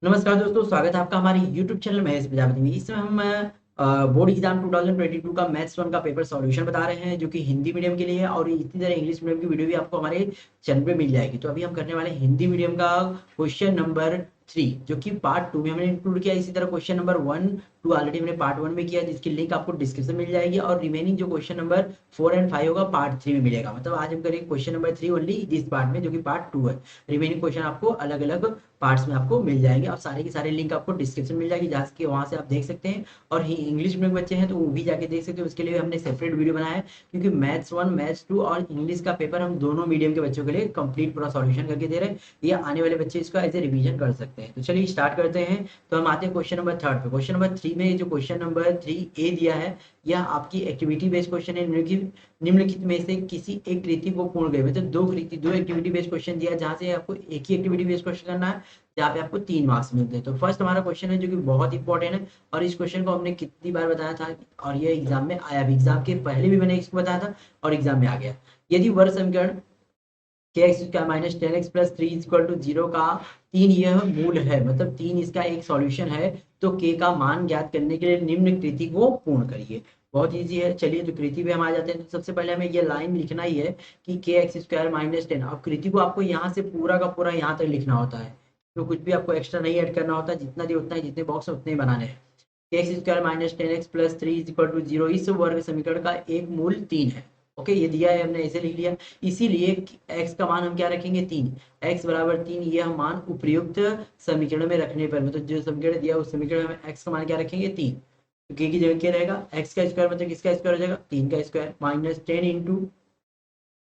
नमस्कार दोस्तों, स्वागत है आपका हमारे YouTube चैनल महेश प्रजापति में। इस समय हम बोर्ड एग्जाम 2022 का मैथ्स 1 का पेपर सॉल्यूशन बता रहे हैं, जो कि हिंदी मीडियम के लिए है और इसी तरह इंग्लिश मीडियम की वीडियो भी आपको हमारे चैनल पे मिल जाएगी। तो अभी हम करने वाले हैं हिंदी मीडियम का क्वेश्चन नंबर 3, जो कि पार्ट 2 में हमने इंक्लूड किया। इसी तरह क्वेश्चन नंबर 1 2 ऑलरेडी हमने पार्ट 1 में किया, जिसकी लिंक आपको डिस्क्रिप्शन मिल जाएगी, और रिमेनिंग जो क्वेश्चन नंबर 4 एंड 5 होगा पार्ट 3 में मिलेगा। मतलब आज हम करेंगे question number 3 only this part में, जो कि पार्ट 2 है। रिमेनिंग क्वेश्चन आपको अलग अलग पार्ट्स में आपको मिल जाएंगे, और सारे की सारे लिंक आपको डिस्क्रिप्शन मिल जाएगी, जहाँ से वहां से आप देख सकते हैं। और इंग्लिश मीडियम बच्चे हैं तो वो भी जाके देख सकते हैं। उसके लिए हमने सेपरेट वीडियो बनाया है, क्योंकि मैथ्स 1 मैथ्स 2 और इंग्लिश का पेपर हम दोनों मीडियम के बच्चों के लिए कंप्लीट पूरा सॉल्यूशन करके दे रहे हैं। ये आने वाले बच्चे इसका एज ए रिवीजन कर सकते हैं। तो चलिए स्टार्ट करते हैं। तो हम आते हैं क्वेश्चन नंबर 3 पे। क्वेश्चन नंबर 3 में जो क्वेश्चन नंबर 3 ए दिया है, यह आपकी एक्टिविटी बेस्ड क्वेश्चन है। निम्नलिखित में से किसी एक कृति को पूर्ण करें। मतलब दो एक्टिविटी बेस्ड क्वेश्चन दिया है, जहाँ से आपको एक ही एक्टिविटी बेस्ड क्वेश्चन करना है, जहाँ पे आपको 3 मार्क्स मिलते हैं। तो फर्स्ट हमारा क्वेश्चन है, जो कि बहुत इंपॉर्टेंट है, और इस क्वेश्चन को हमने कितनी बार बताया था, और ये एग्जाम में आया भी। एग्जाम के पहले भी मैंने इसको बताया था और एग्जाम में आ गया। यदि वर्ग समीकरण के X square minus 10x plus 3 equal to 0 का 3 यह मूल है, मतलब 3 इसका एक सॉल्यूशन है, तो k का मान ज्ञात करने के लिए निम्न कृति को पूर्ण करिए। बहुत इजी है। चलिए तो कृति पे हम आ जाते हैं। तो सबसे पहले हमें ये लाइन लिखना ही है कि के एक्स स्क्वायर माइनस 10। अब कृति को आपको यहाँ से पूरा का पूरा यहाँ तक लिखना होता है, तो कुछ भी आपको एक्स्ट्रा नहीं ऐड करना होता। जितना दिया उतना ही, जितने बॉक्स है उतने ही बनाने हैं। के X square minus 10x plus 3 equal to 0 इस वर्ग समीकरण का एक मूल 3 है। ओके, ये दिया है, हमने ऐसे लिख लिया। इसीलिए x का मान हम क्या रखेंगे, 3। x बराबर 3 यह मान उपयुक्त समीकरण में रखने पर, मतलब जो समीकरण दिया उस समीकरण में x का मान क्या रखेंगे, 3। तो k की जगह क्या रहेगा, x का स्क्वायर मतलब किसका स्क्वायर हो जाएगा, 3 का स्क्वायर, माइनस 10 इंटू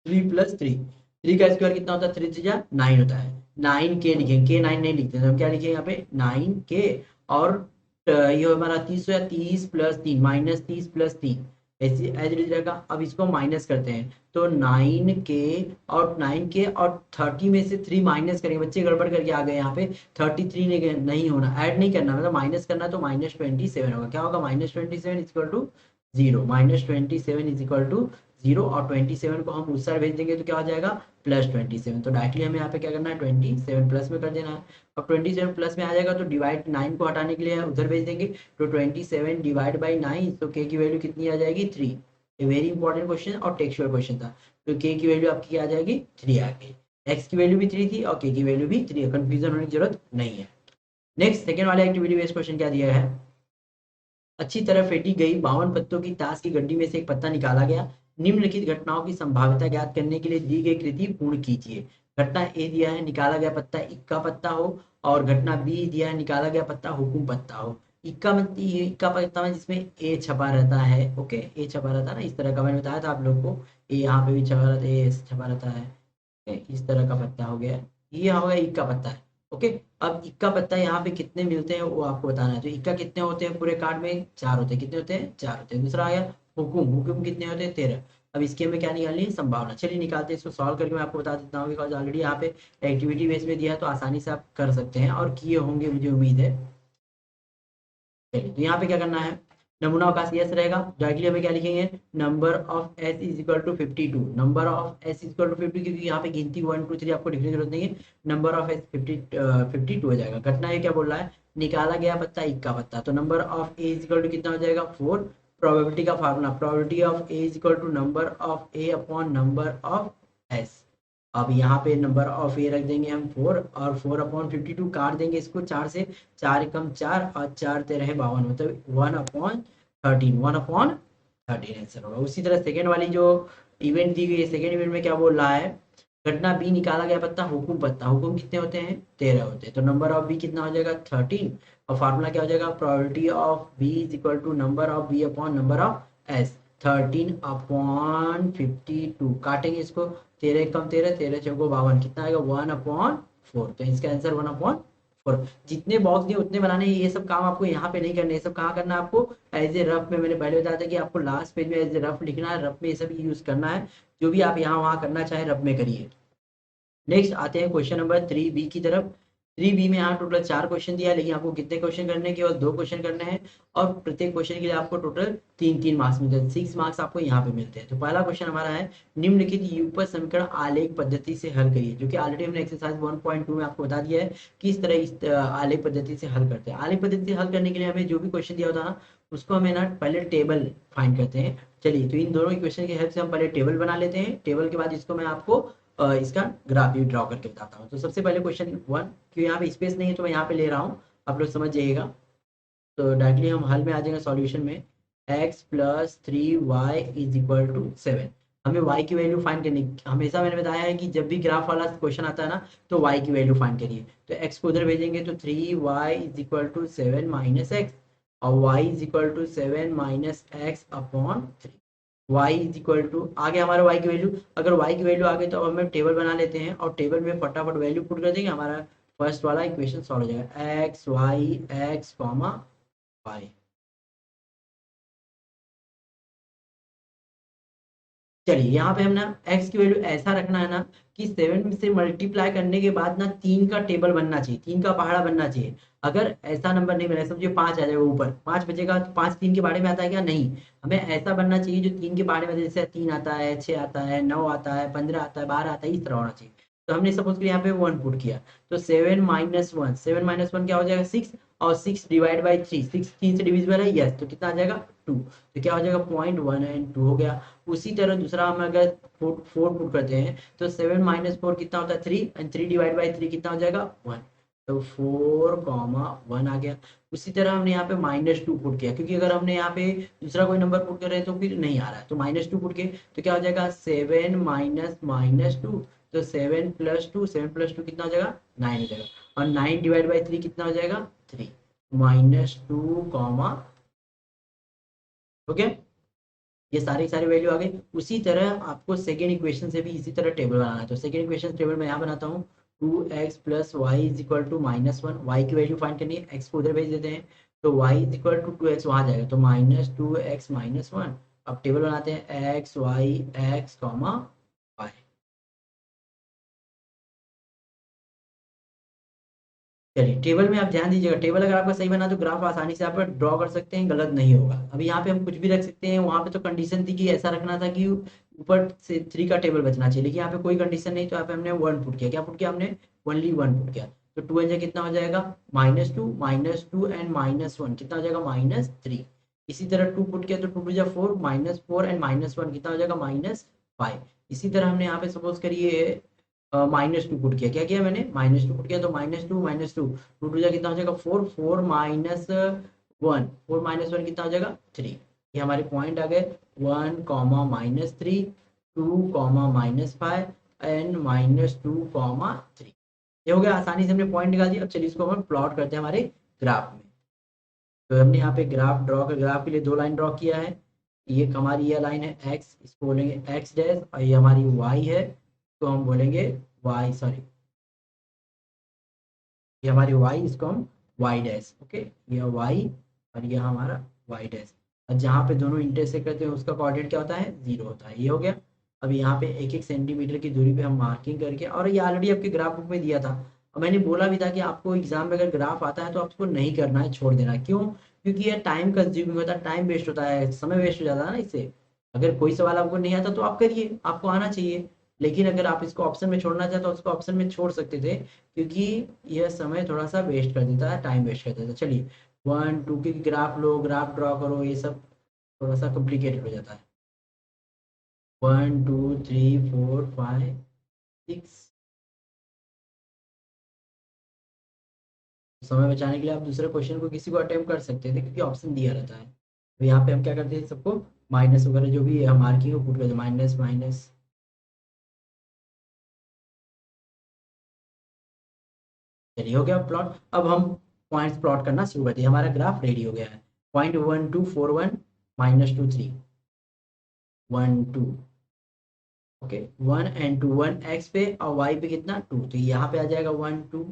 3 प्लस 3 का स्क्वायर कितना होता है, 3 3 9 होता है। 9k लिखेंगे, के 9 नहीं लिखते, तो हम क्या लिखेंगे यहाँ पे 9k। और ये हमारा 30 हो या 30 प्लस 3 माइनस 30 प्लस 3, ऐसे एज इट इज रहेगा। अब इसको माइनस करते हैं, तो 9k और 30 में से 3 माइनस करेंगे। बच्चे गड़बड़ करके आ गए यहाँ पे, 33 नहीं होना, ऐड नहीं करना, मतलब माइनस करना, तो माइनस 27 होगा। क्या होगा, minus 27 equal to 0। Minus 27 is equal to 0, और 27 को हम उस साइड भेज देंगे तो क्या हो जाएगा, प्लस 27। तो डायरेक्टली हमें यहाँ पे क्या करना है, 27 प्लस में कर देना है। अब 27 प्लस में आ जाएगा तो डिवाइड 9 को हटाने के लिए उधर भेज देंगे, तो 27 डिवाइड बाई 9, तो के की वैल्यू कितनी आ जाएगी, 3। ये वेरी इंपॉर्टेंट क्वेश्चन और टेक्सचुअल क्वेश्चन था। तो के की वैल्यू आपकी क्या आ जाएगी, 3 आ गई। एक्स की वैल्यू भी 3 थी और के की वैल्यू भी 3 है, कंफ्यूजन होने की जरूरत नहीं है। नेक्स्ट सेकंड वाला एक्टिविटी बेस्ड क्वेश्चन क्या दिया है, अच्छी तरह फेंटी गई 52 पत्तों की ताश की गड्डी में से एक पत्ता निकाला गया। निम्नलिखित घटनाओं की संभाव्यता ज्ञात करने के लिए दी गई कृति पूर्ण कीजिए। घटना ए दिया है, निकाला गया पत्ता इक्का पत्ता हो, और घटना बी दिया है, निकाला गया पत्ता हुकुम पत्ता हो। इक्का मतलब ये इक्का पत्ता में जिसमें ए छपा रहता है। ओके, ए छपा रहता है ना, इस तरह का मैंने बताया था आप लोग को। ए यहाँ पे भी छपा रहता है, ए छपा रहता है। इस तरह का पत्ता हो गया, ये हो गया इक्का पत्ता है। ओके, अब इक्का पत्ता यहाँ पे कितने मिलते हैं वो आपको बताना है। तो इक्का कितने होते हैं पूरे कार्ड में, 4 होते हैं। कितने होते हैं, 4 होते हैं। दूसरा आ गया हुकुम, हुकुम कितने होते हैं, 13। अब इसके हमें क्या निकालनी है, संभावना। चलिए निकालते हैं, इसको सॉल्व करके मैं आपको बता देता हूँ, बिकॉज ऑलरेडी यहाँ पे एक्टिविटी बेस में दिया है, तो आसानी से आप कर सकते हैं और किए होंगे, मुझे उम्मीद है। चलिए, तो यहाँ पे क्या करना है, नमूना अवकाश यस रहेगा। डायरेक्टली हमें क्या लिखेंगे, number of S is equal to 52। Number of S is equal to 50, क्योंकि यहाँ पे गिनती 1 2 3 आपको लिखने की जरूरत नहीं है। नंबर ऑफ एस 52 हो जाएगा। घटना ये क्या बोल रहा है, निकाला गया पत्ता इक्का पत्ता, तो number of A is equal to कितना हो जाएगा, 4। प्रोबेबिलिटी का formula, probability of A is equal to number of A upon number of S. अब यहाँ पे नंबर ऑफ ए रख देंगे हम 4, और 4 अपॉन 52 काट देंगे इसको 4 से, 4 एकम 4 और 4 तेरह 52, मतलब 1/13, 1/13 आंसर होगा। उसी तरह सेकेंड वाली जो इवेंट दी गई है, सेकेंड इवेंट में क्या बोल रहा है, घटना बी, निकाला गया पत्ता हुकुम पत्ता। हुकुम कितने होते हैं, 13 होते हैं। तो नंबर ऑफ बी कितना हो जाएगा, 13, और फार्मूला क्या हो जाएगा, probability of B is equal to number of B upon number of S. 13/52 काटेंगे इसको, 13 कम 13, 13 चौको 52, कितना आएगा, 1/4। तो इसका आंसर 1/4। जितने बॉक्स दिए उतने बनाने हैं। ये सब काम आपको यहाँ पे नहीं करने, ये सब कहाँ करना है आपको, एज ए रफ में। मैंने पहले बताया था कि आपको लास्ट पेज में एज ए रफ लिखना है, रफ में ये सब यूज करना है। जो भी आप यहाँ वहाँ करना चाहे रफ में करिए। नेक्स्ट आते हैं क्वेश्चन नंबर 3 बी की तरफ। 3B में यहाँ टोटल 4 क्वेश्चन दिया है, लेकिन आपको कितने क्वेश्चन करने हैं? केवल 2 क्वेश्चन करने हैं, और प्रत्येक क्वेश्चन के लिए आपको टोटल 3-3 मार्क्स मिलते हैं, 6 मार्क्स आपको यहाँ पे मिलते हैं। तो पहला क्वेश्चन हमारा है, निम्नलिखित युगपत समीकरण आलेख पद्धति से हल करिए, जो कि ऑलरेडी हमने एक्सरसाइज 1.2 में आपको बता दिया है किस तरह इस आलेख पद्धति से हल करते हैं। आलेख पद्धति से हल करने के लिए हमें जो भी क्वेश्चन दिया होता है ना, उसको हमें ना पहले टेबल फाइंड करते हैं। चलिए, तो इन दोनों इक्वेशन की हेल्प से हम पहले टेबल बना लेते हैं। टेबल के बाद इसको मैं आपको इसका ग्राफ भी ड्रॉ करके बताता हूँ। तो सबसे पहले क्वेश्चन 1, क्यों यहाँ पे स्पेस नहीं है तो मैं यहाँ पे ले रहा हूँ, आप लोग समझ जाइएगा। तो डायरेक्टली हम हल में आ जाएंगे सॉल्यूशन में, x + 3y = 7। हमें y की वैल्यू फाइंड करनी, हमेशा मैंने बताया है कि जब भी ग्राफ वाला क्वेश्चन आता है ना, तो y की वैल्यू फाइंड करिए। तो x को उधर भेजेंगे तो 3y = 7 - x, और y = 7 - x/3। y आगे हमारा y की वैल्यू, अगर y की वैल्यू आ गई तो अब हमें टेबल बना लेते हैं, और टेबल में फटाफट वैल्यू पुट कर देंगे, हमारा फर्स्ट वाला इक्वेशन सॉल्व हो जाएगा। x y x, y। चलिए, यहाँ पे हम ना x की वैल्यू ऐसा रखना है ना कि 7 से मल्टीप्लाई करने के बाद ना 3 का टेबल बनना चाहिए, 3 का पहाड़ा बनना चाहिए। अगर ऐसा नंबर नहीं बना, समझिए 5 आ जाएगा ऊपर, 5 बचेगा तो 5 3 के बारे में आता है क्या? नहीं। हमें ऐसा बनना चाहिए जो 3 के बारे में, जैसे 3 आता है, 6 आता है, 9 आता है, 15 आता है, 12 आता है, इस तरह होना चाहिए। तो हमने सपोज यहाँ पे 1 पुट किया, तो 7 - 1, 7 - 1 क्या हो जाएगा? 6, और 6 डिवाइड बाई 3, 6 3 से डिविजिबल है, यस, तो कितना आ जाएगा? 2। तो क्या हो जाएगा? 0.1 एंड 2 हो गया। उसी तरह दूसरा हम अगर 4 पुट करते हैं, तो 7 - 4 कितना होता है? 3, एंड 3 डिवाइड बाई 3 कितना हो जाएगा? 1। तो 4, 1 आ गया। उसी तरह हमने यहाँ पे -2 पुट किया, क्योंकि अगर हमने यहाँ पे दूसरा कोई नंबर पुट कर रहे हैं तो फिर नहीं आ रहा है, तो -2 पुट के, तो क्या हो जाएगा? 7 - -2, तो 7 + 2, 7 + 2 कितना हो जाएगा? 9 हो जाएगा, और 9 डिवाइड बाई 3 कितना हो जाएगा? 3। -2, हो गया। ये सारी वैल्यू आ गई। उसी तरह आपको सेकेंड इक्वेशन से भी इसी तरह टेबल बनाना है। तो सेकेंड इक्वेशन टेबल में यहाँ बनाता हूँ, 2x + y = -1, y की वैल्यू फाइंड करनी है, x को उधर भेज देते हैं, तो y = 2x वहाँ जाएगा, तो -2x - 1। अब टेबल बनाते हैं, x y x, y। चलिए, टेबल में आप ध्यान दीजिएगा, टेबल अगर आपका सही बना तो ग्राफ आसानी से आप ड्रॉ कर सकते हैं, गलत नहीं होगा। अभी यहाँ पे हम कुछ भी रख सकते हैं, वहाँ पे तो कंडीशन थी कि ऐसा रखना था कि ऊपर से 3 का टेबल बचना चाहिए, लेकिन यहाँ पे कोई कंडीशन नहीं, तो यहाँ पे हमने 1 पुट किया। क्या पुट किया हमने? ओनली 1 पुट किया। तो 2 एंड कितना हो जाएगा? -2 एंड -1 कितना हो जाएगा? -3। इसी तरह 2 पुट किया तो 2 2 4, -4 एंड -1 कितना हो जाएगा? -5। इसी तरह हमने यहाँ पे सपोज करिए -2 पुट किया। क्या किया मैंने? -2 पुट किया, तो -2 -2, 2 टू जा कितना हो जाएगा? 4, 4 - 1, 4 - 1 कितना हो जाएगा? 3। ये हमारे पॉइंट आ गए, 1, -3, 2, -5 एंड -2, 3। ये हो गया, आसानी से हमने पॉइंट निकाल दिया। अब चलिए इसको हम प्लॉट करते हैं हमारे ग्राफ में। तो हमने यहाँ पे ग्राफ ड्रॉ कर, ग्राफ के लिए 2 लाइन ड्रॉ किया है। ये हमारी ये लाइन है x, इसको बोलेंगे x डैश, और ये हमारी y है, तो हम बोलेंगे y, सॉरी, ये हमारी y, इसको हम y डैश, ओके, ये y, और ये हमारा y डैश। और जहाँ पे दोनों इंटरसेक्ट करते हैं उसका कोऑर्डिनेट क्या होता है? 0 होता है। ये हो गया। अब यहाँ पे 1-1 सेंटीमीटर की दूरी पे हम मार्किंग करके, और ये ऑलरेडी आपके ग्राफ बुक में दिया था, और मैंने बोला भी था कि आपको एग्जाम में अगर ग्राफ आता है तो आपको नहीं करना है, छोड़ देना है। क्यों? क्योंकि ये टाइम कंज्यूमिंग होता है, टाइम वेस्ट होता है, समय वेस्ट हो जाता है ना इससे। अगर कोई सवाल आपको नहीं आता तो आप करिए, आपको आना चाहिए। लेकिन अगर आप इसको ऑप्शन में छोड़ना चाहते हो तो उसको ऑप्शन में छोड़ सकते थे, क्योंकि यह समय थोड़ा सा वेस्ट कर देता है, टाइम वेस्ट कर देता है। चलिए, 1 2 की ग्राफ लो, ग्राफ ड्रॉ करो, ये सब थोड़ा सा कॉम्प्लिकेटेड हो जाता है। 1 2 3 4 5 6। समय बचाने के लिए आप दूसरे क्वेश्चन को किसी को अटेम्प्ट कर सकते थे, क्योंकि ऑप्शन दिया रहता है। तो यहाँ पे हम क्या करते हैं, सबको माइनस वगैरह जो भी मार्किंग को पुट करते हैं, माइनस माइनस। चलिए, हो गया प्लॉट। अब हम पॉइंट्स प्लॉट करना शुरू करते हैं, हमारा ग्राफ रेडी हो गया है। पॉइंट 1 2 4 1, -2 3, 1 2, ओके, 1 एंड 2, 1 एक्स पे और वाई पे कितना? 2, तो यहाँ पे आ जाएगा 1 2।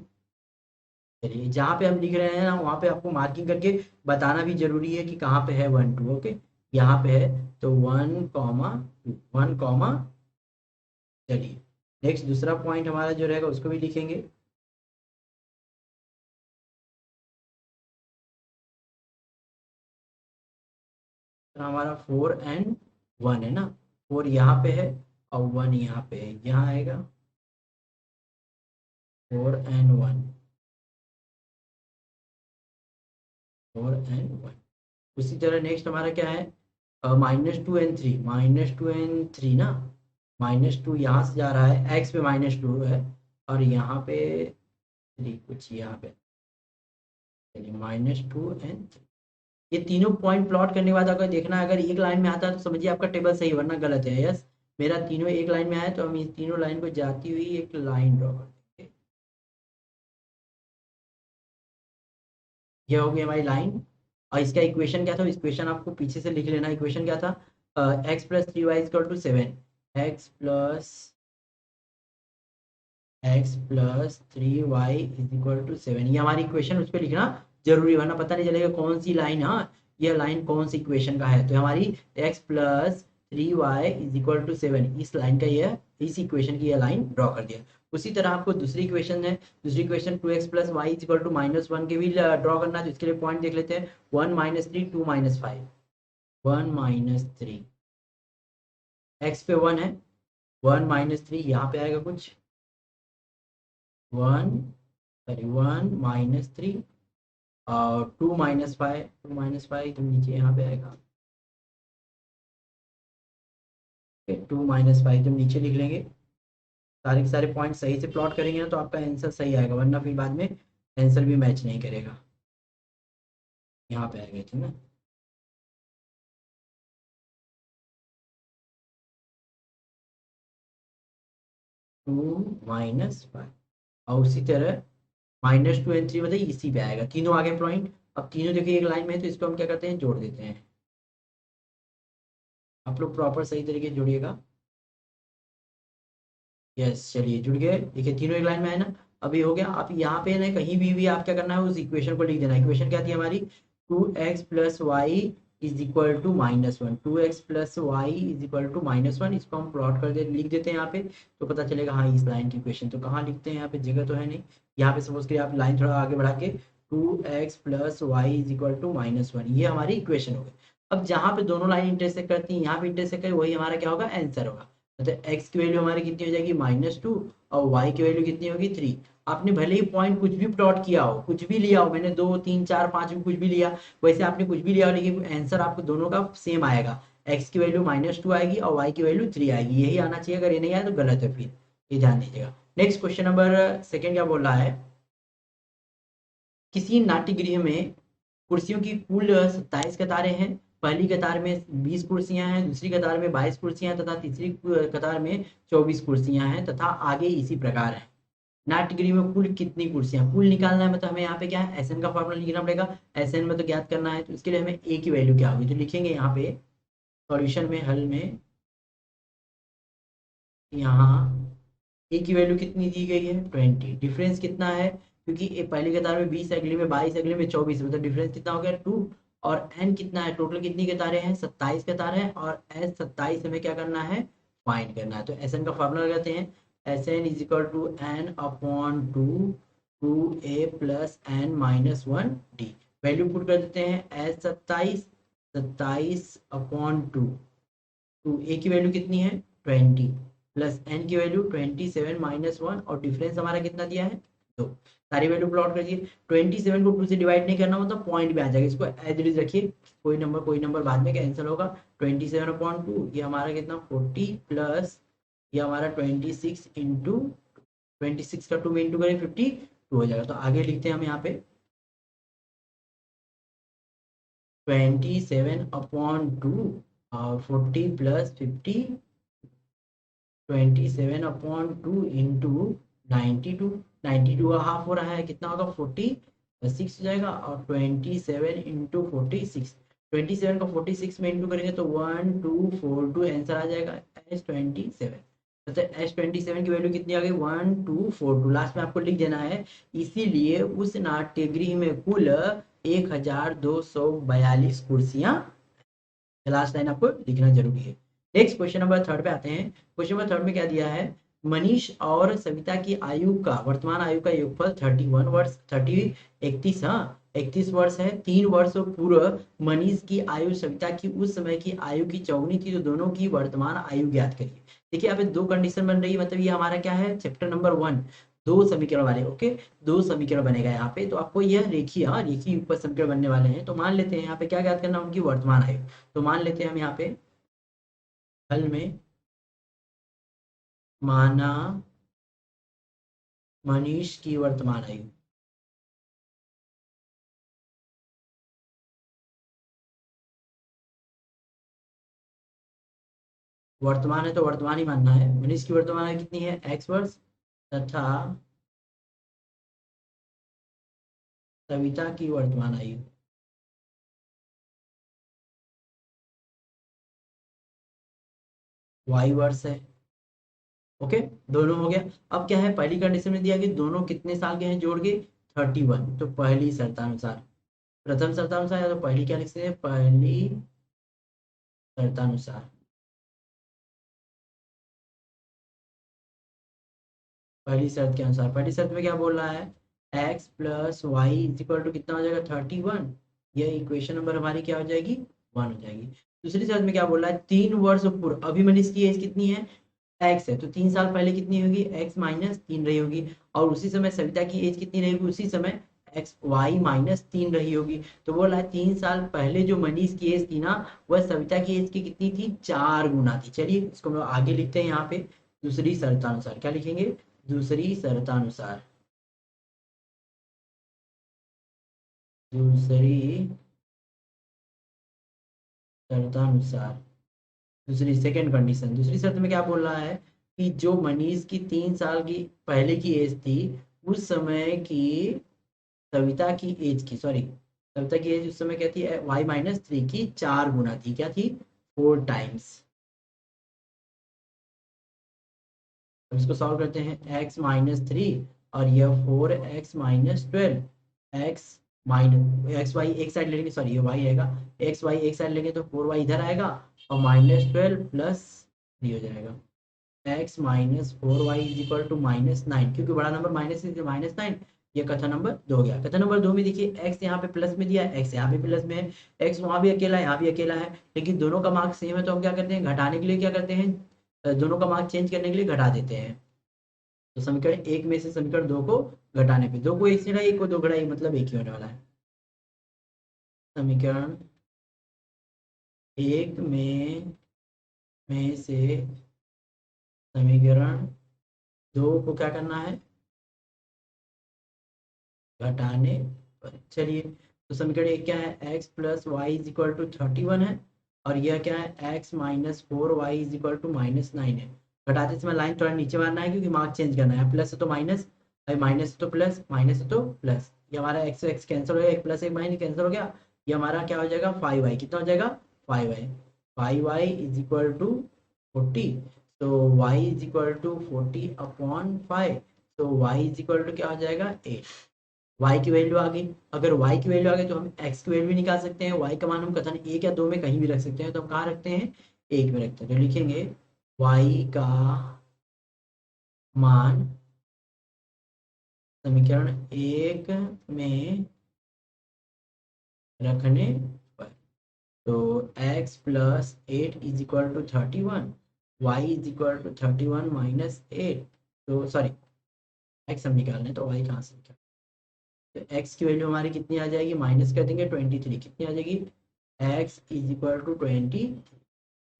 चलिए, जहाँ पे हम लिख रहे हैं ना वहाँ पे आपको मार्किंग करके बताना भी जरूरी है कि कहाँ पे है 1 2, ओके, यहाँ पे है, तो 1 2, 1। चलिए, नेक्स्ट दूसरा पॉइंट हमारा जो रहेगा उसको भी लिखेंगे। तो हमारा 4 एंड 1 है ना, 4 यहाँ पे है और 1 यहाँ पे है, यहाँ आएगा 4 एंड 1, 4 एंड 1। उसी तरह नेक्स्ट हमारा क्या है, -2 एंड 3, -2 एंड 3 ना, -2 यहाँ से जा रहा है, x पे -2 है और यहाँ पे 3 कुछ यहाँ पे, चलिए -2 एंड 3। ये तीनों पॉइंट प्लॉट करने के बाद अगर देखना है, अगर एक लाइन में आता है तो समझिए आपका टेबल सही, वरना गलत है। यस, मेरा तीनों एक लाइन में आया तो हम इस तीनों लाइन को जाती हुई एक लाइन ड्रॉ कर देंगे। ये हो गई हमारी लाइन। और इसका इक्वेशन क्या था, इक्वेशन आपको पीछे से लिख लेना। इक्वेशन क्या था, x + 3y = 7, x + 3y = 7, ये हमारी इक्वेशन उस पर लिखना जरूरी है, वरना पता नहीं चलेगा कौन सी लाइन, हाँ ये लाइन कौन सी इक्वेशन का है। तो हमारी x + 3y = 7, इस लाइन का ये, इस इक्वेशन की ये लाइन ड्रॉ कर दिया। उसी तरह आपको दूसरी इक्वेशन है, दूसरी इक्वेशन 2x + y = -1 के भी ड्रॉ करना है। तो इसके लिए पॉइंट देख लेते हैं, 1 - 3 2 - 5, 1 - 3, x पे 1 है, 1 - 3 यहाँ पे आएगा कुछ 1 -3 और 2 - 5, 2 - 5 तो नीचे यहाँ पे आएगा, 2 - 5 तो नीचे लिख लेंगे। सारे के सारे पॉइंट सही से प्लॉट करेंगे ना तो आपका आंसर सही आएगा, वरना फिर बाद में आंसर भी मैच नहीं करेगा। यहाँ पे आएगा, ठीक है ना। 2 - 5 और उसी तरह -2 एंड 3 बताइए, इसी पे आएगा, तीनों आगे पॉइंट। अब तीनों देखिए एक लाइन में है तो इसको हम क्या करते हैं, जोड़ देते हैं। आप लोग प्रॉपर सही तरीके से जोड़िएगा। यस, चलिए जुड़ गए, देखिए तीनों एक लाइन में है ना। अभी हो गया। आप यहाँ पे ना कहीं भी आप क्या करना है, उस इक्वेशन को लिख देना। इक्वेशन क्या थी हमारी, 2x + y = -1, 2x + y = -1। इसको हम प्लॉट कर दे, लिख देते हैं यहाँ पे, तो पता चलेगा हाँ इस लाइन की इक्वेशन। तो कहाँ लिखते हैं, यहाँ पे जगह तो है नहीं। यहाँ पे सपोज करिए आप लाइन थोड़ा आगे बढ़ा के 2x + y = -1, ये हमारी इक्वेशन हो गई। अब जहाँ पे दोनों लाइन इंटरसेक्ट करती हैं, यहाँ पे इंटरसेक्ट करे, वही हमारा क्या होगा, आंसर होगा। मतलब x की वैल्यू हमारी कितनी हो जाएगी, -2 और y की वैल्यू कितनी होगी, 3। आपने भले ही पॉइंट कुछ भी प्लॉट किया हो, कुछ भी लिया हो, मैंने 2 3 4 5 भी कुछ भी लिया, वैसे आपने कुछ भी लिया हो, लेकिन आंसर आपको दोनों का सेम आएगा। x की वैल्यू -2 आएगी और y की वैल्यू 3 आएगी, यही आना चाहिए। अगर ये नहीं आया तो गलत है, फिर ये ध्यान दीजिएगा। नेक्स्ट क्वेश्चन नंबर सेकेंड क्या बोल रहा है, किसी नाट्यगृह में कुर्सियों की कुल 27 कतारें हैं। पहली कतार में 20 कुर्सियां हैं, दूसरी कतार में 22 कुर्सियां हैं तथा तीसरी कतार में 24 कुर्सियां हैं तथा आगे इसी प्रकार है। नाट्यगृह में कुल कितनी कुर्सियां, कुल निकालना है, मतलब हमें यहाँ पे क्या है, एसएन का फॉर्मूला लिखना पड़ेगा। एसएन में तो ज्ञात करना है, तो इसके लिए हमें ए की वैल्यू क्या होगी, तो लिखेंगे यहाँ पे सॉल्यूशन में, हल में, यहाँ ए की वैल्यू कितनी दी गई है, 20। डिफरेंस कितना है, क्योंकि ये पहली कतार में 20, अगले में 22, अगले में 24, मतलब डिफरेंस कितना हो गया, 2। और एन कितना है, टोटल कितनी कतारें हैं, 27 कतारें हैं, और एस 27 हमें क्या करना है, फाइंड करना है। तो एस एन का फॉर्मूला लगाते हैं, S N = n/2 2a + n-1d। Value put कर देते हैं, एस 27 27/2, तो ए की वैल्यू कितनी है, 20 प्लस एन की वैल्यू 27 - 1, और डिफरेंस हमारा कितना दिया है, 2। सारी वैल्यू प्लॉट कर दिए। 27 को 2 से डिवाइड नहीं करना, मतलब पॉइंट में आ जाएगा, इसको एज इट इज रखिए, कोई नंबर बाद में कैंसिल होगा। 27/2 ये हमारा कितना, 40 प्लस ये हमारा 26 इंटू 26 का 2 में इंटू करें 52 हो जाएगा। तो आगे लिखते हैं हम यहाँ पे 27/2 और 40 प्लस 50, 27/2 इंटू 92, 92 का हाफ हो रहा है, कितना होगा, 46 हो जाएगा। और 27 इंटू 46, 27 का 46 में इंटू करेंगे तो 1242 आंसर आ जाएगा, S27। तो S27 की वैल्यू कितनी आ गई, 1242। लास्ट में आपको लिख देना है, इसीलिए उस नाट्यगृह में कुल 1242 कुर्सियां, लास्ट लाइन आपको लिखना जरूरी है। नेक्स्ट क्वेश्चन नंबर थर्ड पे आते हैं। क्वेश्चन नंबर थर्ड में क्या दिया है, मनीष और सविता की आयु का, वर्तमान आयु का योगफल 31 वर्ष, 31, हाँ 31 वर्ष है, 3 वर्ष पूर्व मनीष की आयु सविता की उस समय की आयु की चौगुनी थी, तो दोनों की वर्तमान आयु ज्ञात करिए। देखिए यहाँ पे दो कंडीशन बन रही है, मतलब ये हमारा क्या है चैप्टर नंबर 1, दो समीकरण वाले। ओके, दो समीकरण बनेगा यहाँ पे, तो आपको यह रेखीय, हाँ रेखीय युगपत समीकरण बनने वाले हैं। तो मान लेते हैं यहाँ पे क्या ज्ञात करना, उनकी वर्तमान आयु। तो मान लेते हैं हम यहाँ पे हल में माना मनीष की वर्तमान आयु, वर्तमान है तो वर्तमान ही मानना है। मनीष की वर्तमान आयु कितनी है, x वर्ष, तथा सविता की वर्तमान आयु y वर्ष है। ओके, दोनों हो गया। अब क्या है, पहली कंडीशन में दिया कि दोनों कितने साल के हैं, जोड़ के 31। तो पहली शर्तानुसार, प्रथम शर्तानुसार या तो पहली क्या लिख सकते हैं, पहली शर्तानुसार, पहली शर्त के अनुसार। पहली शर्त में क्या बोल रहा है, x plus y equal to कितना हो जाएगा 31। ये इक्वेशन नंबर हमारी क्या हो जाएगी, 1 हो जाएगी। दूसरी शर्त में क्या बोल रहा है, 3 वर्ष पूर्व, अभी मनीष की एज कितनी है, x है, तो 3 साल पहले कितनी होगी, x माइनस 3 रही होगी। और उसी समय सविता की एज कितनी रहेगी, उसी समय x y माइनस 3 रही होगी। तो बोल रहा है 3 साल पहले जो मनीष की एज थी ना, वह सविता की एज की कितनी थी, 4 गुना थी। चलिए इसको हम आगे लिखते हैं यहाँ पे, दूसरी शर्तानुसार क्या लिखेंगे, दूसरी शर्तानुसार, दूसरी शर्तानुसार, दूसरी सेकंड कंडीशन, दूसरी शर्त में क्या बोल रहा है कि जो मनीष की 3 साल की पहले की एज थी, उस समय की सविता की एज की, सॉरी सविता की एज उस समय क्या थी, y माइनस 3 की 4 गुना थी, क्या थी, 4 टाइम्स। अब इसको सॉल्व करते हैं, x माइनस 3 और यह 4x minus 12, x minus x y एक साइड लेंगे, सॉरी ये y आएगा, एक्स वाई एक साइड लेंगे तो 4y इधर आएगा, और माइनस 12 प्लस 3 हो जाएगा। x minus 4y is equal to -9, क्योंकि बड़ा नंबर माइनस से -9। ये कथन नंबर 2 हो गया। कथन नंबर 2 में देखिए x यहाँ पे प्लस में दिया है, x यहाँ पे प्लस में है, x वहाँ भी अकेला है, यहाँ भी अकेला है, लेकिन दोनों का मार्क सेम है, तो हम क्या करते हैं, घटाने के लिए क्या करते हैं, दोनों का मार्क चेंज करने के लिए घटा देते हैं। तो समीकरण 1 में से समीकरण 2 को घटाने पे, 2 को 1 से घटाइए, 1 को 2 घटाइए, मतलब एक ही होने वाला है। समीकरण 1 में से समीकरण 2 को क्या करना है, घटाने पर। चलिए, तो समीकरण 1 क्या है, x plus y is equal to 31 है, और यह क्या है, x minus 4y is equal to -9 है। घटाते समय लाइन थोड़ा नीचे मारना है, क्योंकि मार्क चेंज करना है, प्लस है तो माइनस, माइनस है तो प्लस, माइनस है तो प्लस। ये हमारा x एक्स कैंसिल हो गया, एक प्लस एक माइनस कैंसिल हो गया, ये हमारा क्या हो जाएगा, 5y, कितना हो जाएगा, 5y, 5y is equal to 40। तो y इज इक्वल टू 40/5, तो y इज इक्वल टू क्या हो जाएगा, 8। y की वैल्यू आ गई, अगर y की वैल्यू आ गई तो हम x की वैल्यू भी निकाल सकते हैं। y का मान हम कथन 1 या 2 में कहीं भी रख सकते हैं, तो हम कहाँ रखते हैं, 1 में रखते हैं। तो लिखेंगे y का मान समीकरण 1 में रखने पर, तो x plus 8 is equal to 31, y is equal to 31 minus 8, तो सॉरी x हम निकाल रहे हैं, तो y कहाँ से निकाल, तो x की वैल्यू हमारी कितनी आ जाएगी, माइनस कर देंगे 23, कितनी आ जाएगी, x इज इक्वल टू 20।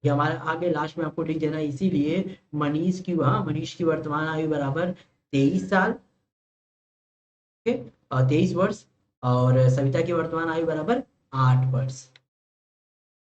ये हमारा आगे लास्ट में आपको लिख देना, इसीलिए मनीष की, हाँ मनीष की वर्तमान आयु बराबर 23 साल, ओके, 23 वर्ष, और सविता की वर्तमान आयु बराबर 8 वर्ष।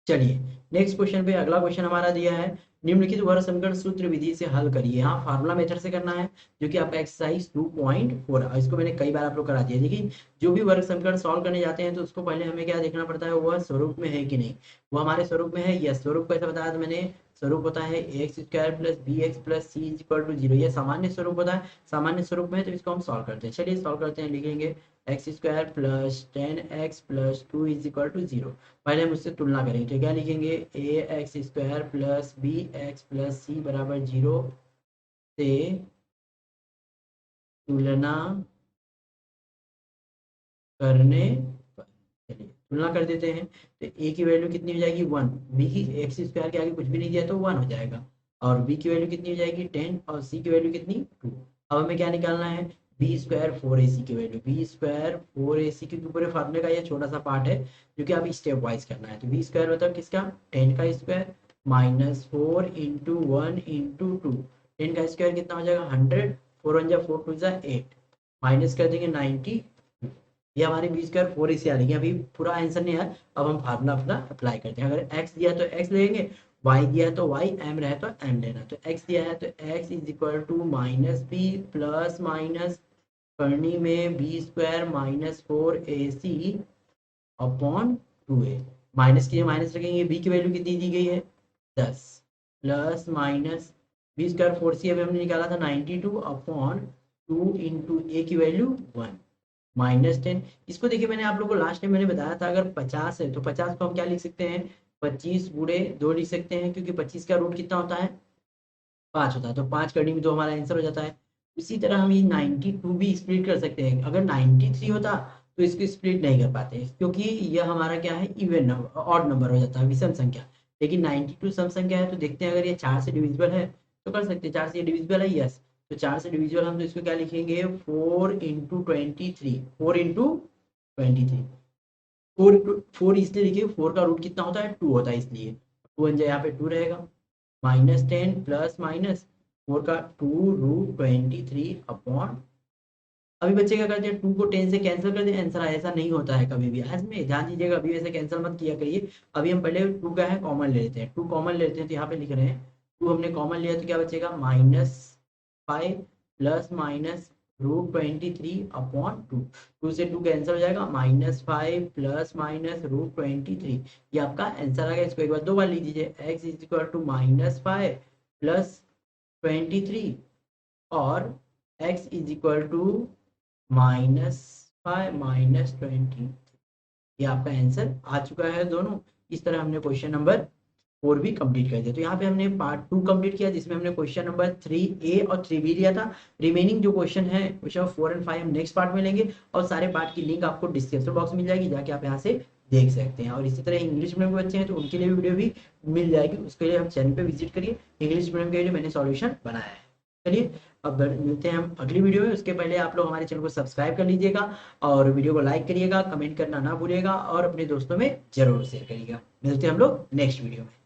चलिए नेक्स्ट क्वेश्चन पे, अगला क्वेश्चन हमारा दिया है, निम्नलिखित वर्ग समीकरण सूत्र विधि से हल करिए। यहाँ फार्मूला मेथड से करना है, जो कि आपका एक्सरसाइज 2.4, इसको मैंने कई बार आप लोग करा दिया। देखिए जो भी वर्ग समीकरण सॉल्व करने जाते हैं, तो उसको पहले हमें क्या देखना पड़ता है, वह स्वरूप में है कि नहीं। वो हमारे स्वरूप में है, यस, स्वरूप कैसे बताया था मैंने, स्वरूप होता है x square plus b x plus c is equal to 0, यह सामान्य स्वरूप होता है, सामान्य स्वरूप में है, तो इसको हम सॉल्व करते हैं। चलिए सॉल्व करते हैं, लिखेंगे x square plus 10x plus 2 is equal to 0। पहले हम उससे तुलना करेंगे, तो क्या लिखेंगे, a x square plus b x plus c बराबर 0 से तुलना करने चलिए तुलना कर देते हैं, तो a की वैल्यू कितनी हो जाएगी 1, b की एक्स स्क्वायर के आगे कुछ भी नहीं दिया तो 1 हो जाएगा, और b की वैल्यू कितनी हो जाएगी 10, और c की वैल्यू कितनी 2। अब हमें क्या निकालना है, बी स्क्वायर 4ac की वैल्यू, बी स्क्वायर 4ac, क्योंकि पूरे फार्मूले का ये छोटा सा पार्ट है जो कि अभी स्टेप वाइज करना है। तो बी स्क्वायर मतलब किसका, 10 का स्क्वायर माइनस 4 इंटू 1 इंटू 2, 10 का स्क्वायर कितना हो जाएगा 100, 4 1 जा 4 2 जा 8, माइनस कर देंगे 90। ये हमारी बी स्क्वायर 4ac आ रही है। अभी पूरा आंसर नहीं आया, अब हम फार्मूला अपना अप्लाई करते हैं। अगर x दिया तो x लेंगे, y दिया है तो y, m रहे तो m लेना। तो x दिया है तो x is equal to minus b plus minus करनी में b square minus 4ac upon 2a, minus की माइनस रखेंगे, b की वैल्यू कितनी दी गई है 10, plus minus B square 4c अभी हमने निकाला था 92 अपॉन 2 इंटू ए की वैल्यू 1 -10। इसको देखिए मैंने आप लोगों को लास्ट टाइम मैंने बताया था, अगर 50 है तो 50 को हम क्या लिख सकते हैं, 25 गुणे 2 लिख सकते हैं, क्योंकि 25 का रूट कितना होता है 5 होता है, तो 5 करने में तो हमारा आंसर हो जाता है। इसी तरह हम ये 92 भी स्प्लिट कर सकते हैं। अगर 93 होता तो इसको स्प्लिट नहीं कर पाते, क्योंकि यह हमारा क्या है इवन नंबर, ऑड नंबर हो जाता है, विषम संख्या। लेकिन 92 सम संख्या है, तो देखते हैं अगर ये 4 से डिविजिबल है तो कर सकते हैं। 4 से डिविजिबल है, यस, तो 4 से डिविजिबल हम तो इसको क्या लिखेंगे 4 इंटू 23, 4 इंटू 23, 4 इसलिए लिखिए 4 का रूट कितना होता है 2 होता है, इसलिए 2 यहाँ पे 2 रहेगा, -10 प्लस माइनस 4 का 2 रूट 23 अपॉन, अभी बच्चे क्या करते हैं 2 को 10 से कैंसिल कर दे आंसर, ऐसा नहीं होता है कभी भी। आज में ध्यान दीजिएगा, अभी वैसे कैंसिल मत किया करिए। अभी हम पहले 2 का है कॉमन ले लेते हैं, 2 कॉमन ले लेते हैं, तो यहाँ पे लिख रहे हैं 2 हमने कॉमन लिया तो क्या बचेगा -5 प्लस माइनस रूट 23 अपॉन 2, 2 से 2 कैंसिल हो जाएगा, -5 प्लस माइनस रूट 23, ये आपका आंसर आ गया। इसको एक बार 2 बार लिख दीजिए, x is equal to -5 plus 23 और x इज इक्वल टू -5 -20, ये आपका आंसर आ चुका है दोनों। इस तरह हमने क्वेश्चन नंबर 4 भी कंप्लीट कर दिया। तो यहाँ पे हमने पार्ट 2 कंप्लीट किया, जिसमें हमने क्वेश्चन नंबर 3a और 3b लिया था। रिमेनिंग जो क्वेश्चन है क्वेश्चन 4 एंड 5 हम नेक्स्ट पार्ट में लेंगे, और सारे पार्ट की लिंक आपको डिस्क्रिप्शन बॉक्स में मिल जाएगी, जाके आप यहाँ से देख सकते हैं। और इसी तरह इंग्लिश मीडियम के बच्चे हैं तो उनके लिए भी वीडियो भी मिल जाएगी, उसके लिए हम चैनल पे विजिट करिए, इंग्लिश मीडियम के लिए मैंने सॉल्यूशन बनाया है। चलिए अब मिलते हैं हम अगली वीडियो में। उसके पहले आप लोग हमारे चैनल को सब्सक्राइब कर लीजिएगा, और वीडियो को लाइक करिएगा, कमेंट करना ना भूलिएगा, और अपने दोस्तों में जरूर शेयर करिएगा। मिलते हैं हम लोग नेक्स्ट वीडियो में।